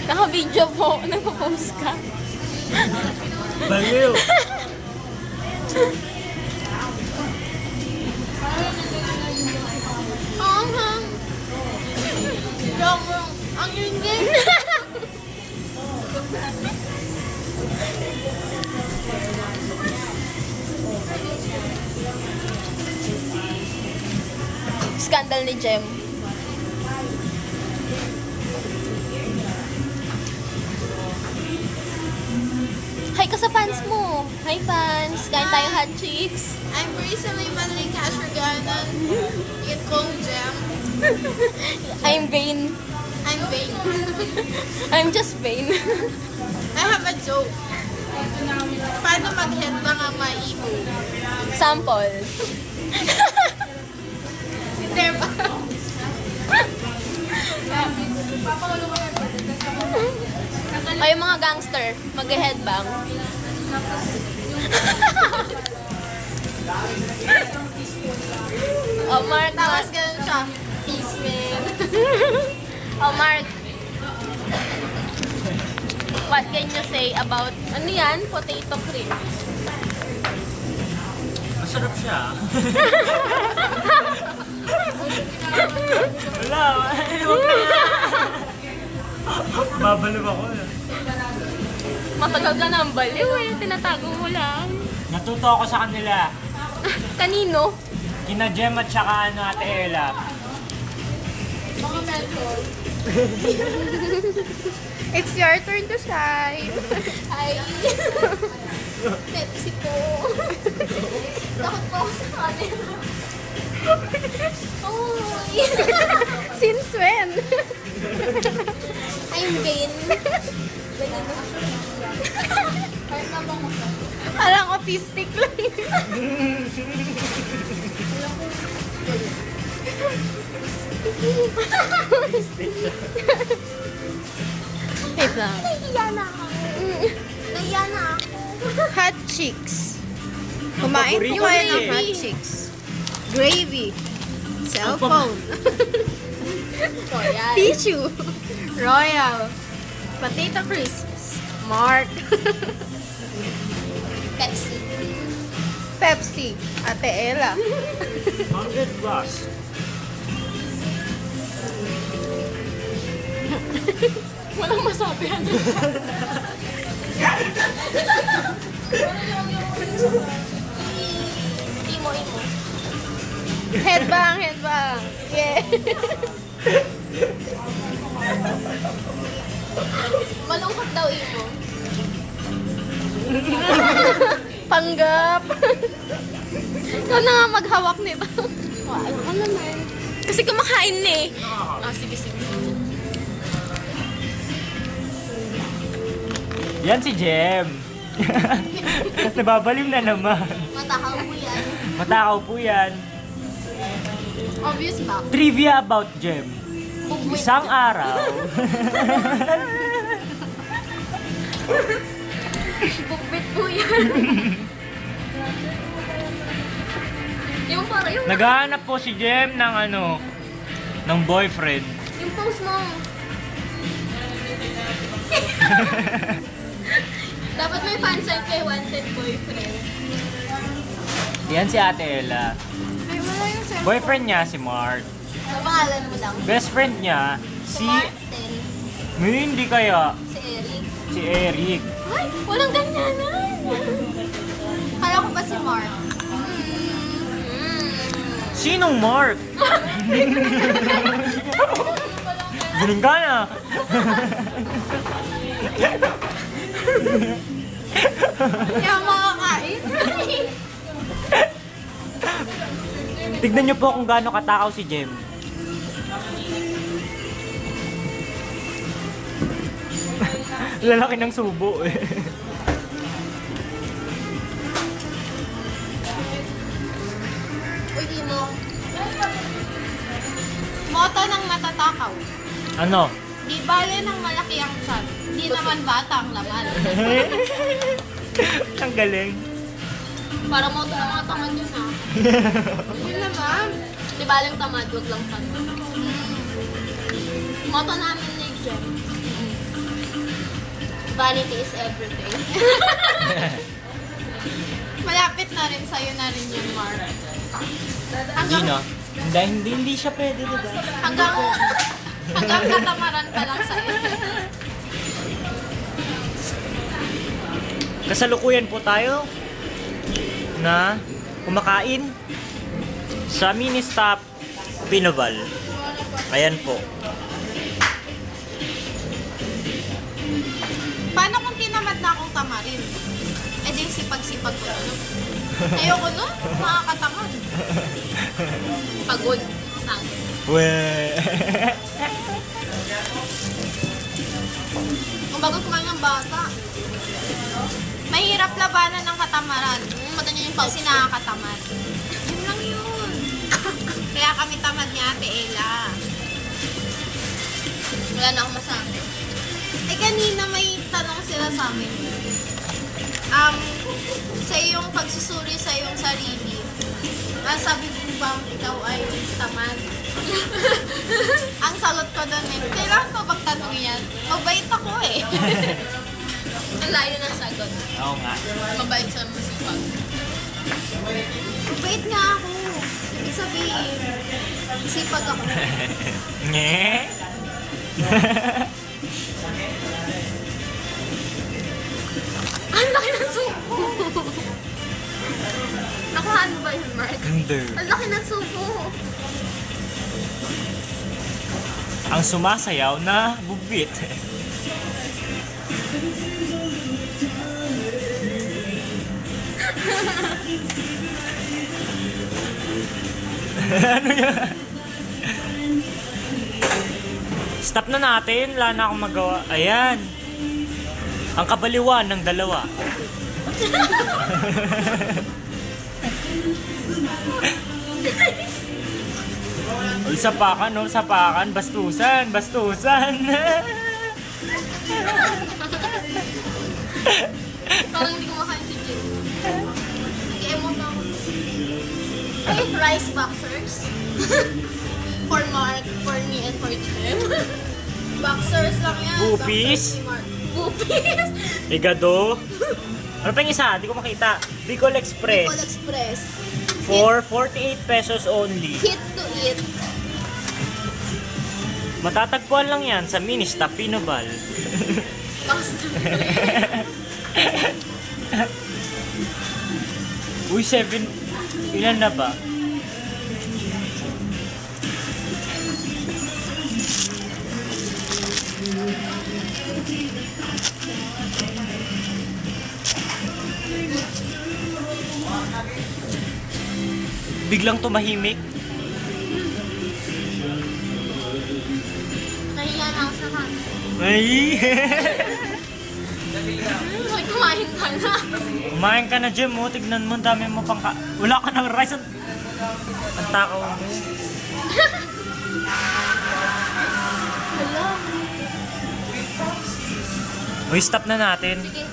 Naka-video po. Nagpo-post ka. Baliw! Hang-hang. Joke. Ang ingay. Scandal ni Jem. Hi ka sa fans mo. Hi fans. Kain tayo hot chicks. I'm recently Madeline Casherganan. You can call me Jam. I'm vain. I'm vain. I'm just vain. I have a joke. Paano mag-headbang ang maibo? Sample. Hindi ba? O yung mga gangster, mag-headbang. Oh, Mark. Tapos ganun siya. Peace, man. Oh, Mark. What can you say about, ano yan? Potato cream. Masarap siya. Wala, huwag na. Babaliw ako. Matagal ka na ang baliw eh. Tinatago mo lang. Natuto ako sa kanila. Kanino? Kina Jem at saka Ate Ella. Mga mentor. It's your turn to shine. Ay. Pepsi po. Takot po ako sa camera. Oy. Since when? I'm vain. Kahit na bang Parang autistic lang. Wait lang. Nahiya na ako. Nahiya na ako. Hot chicks. Ang Kumain paborito po kayo ko ng eh. hot chicks. Gravy. Cellphone. Royal. Tissue. Royal. Potato crisps. Mark. Pepsi. Pepsi. Ate Ella. 100 plus. Walang masabi. Imo. Headbang, headbang. Yeah. Malungkot daw imo. Panggap. Ikaw na nga maghawak nito. Ano naman? Kasi kumakain na eh. Ah, sige. Yan si Jem. Nababaliw na naman. Matakaw mo yan. Matakaw po yan. Obvious ba? Trivia about Jem. Bugwit. Isang araw. Bugwit po yan. Yung para yung Naghahanap po si Jem ng ng boyfriend. yung post mo. Dapat may fansign kay wanted boyfriend. Yan si Ate Ella. Ay, wala yung cellphone. Boyfriend niya si Mark. Sa pangalan mo lang. Best friend niya Si si... Martin. Hindi kaya. Si Eric. Si Eric. Ay, walang ganyanan. Kala ko pa si Mark. Sinong Mark? Ganun ka na. Kaya makakain. Tignan niyo po kung gaano katakaw si Jem. Lalaki ng subo eh. Uy, Imo. Moto ng matatakaw. Ano? Di bale ng malaki ang chan. Di naman bata ang laman. Ang galing. Para moto ng mga tamad yun ah. Yun naman. Di balang tamad, wag lang chan. Motto namin ni Jem. Vanity is everything. Malapit na rin sa'yo na rin yun, Mark. Hindi no? Hindi siya pwede, diba? Hanggang katamaran pa lang sa'yo. Kasalukuyan po tayo na kumakain sa mini stop Pinoval. Ayan po. Paano kung tinamad na akong tamarin? Eh di sipag-sipag ko na. Ayoko nun, makakatamad. Pagod. Weh. Kung bago kumain ng bata. Mahirap labanan ng katamaran. Maganda yung Kasi nakakatamad. Yun lang yun. Kaya kami tamad ni Ate Ella. Wala na akong masabi. Eh kanina may tanong sila sa amin. Sa iyong pagsusuri sa iyong sarili, sabi mo ba ikaw ay tamad? Ang sagot ko doon kailangan ko bang tanong yan? Mabait ako eh. Ang layo ng sagot. Oo nga. Mabait sa masipag. Mabait nga ako. Ibig sabihin, sipag ako. Nye? Ang laki ng supo! Nakuhaan mo ba yun, Mark? Hindi. Ang laki ng supo! Ang sumasayaw na bubit. Ano yan? Stop na natin. Wala na akong magawa. Ayan. Ang kabaliwan ng dalawa. Uy, sapakan, no? Sapakan. Bastusan. Bastusan. Parang hindi ko makain si Jim. Nag-emote na ako. Ay, rice boxers. For Mark, for me, and for Jim. Boxers lang yan. Bupis. Boxers ni Mark. Bupis! Igado. Ano pa yung isa? Di ko makita. Bicol Express. Bicol Express. For 48 pesos only. Hit to eat. Matatagpuan lang yan sa mini stop Pinoval. Basta. Uy, 7. Ilan na ba? Biglang tumahimik. Nahiya na ako sa kanin. Ay! Ay, kumain ka na. Kumain ka na, Jem, mo. Tignan mo, dami mo pang wala ka ng rice. Ang takaw mo. Hello. Uy, stop na natin. Sige.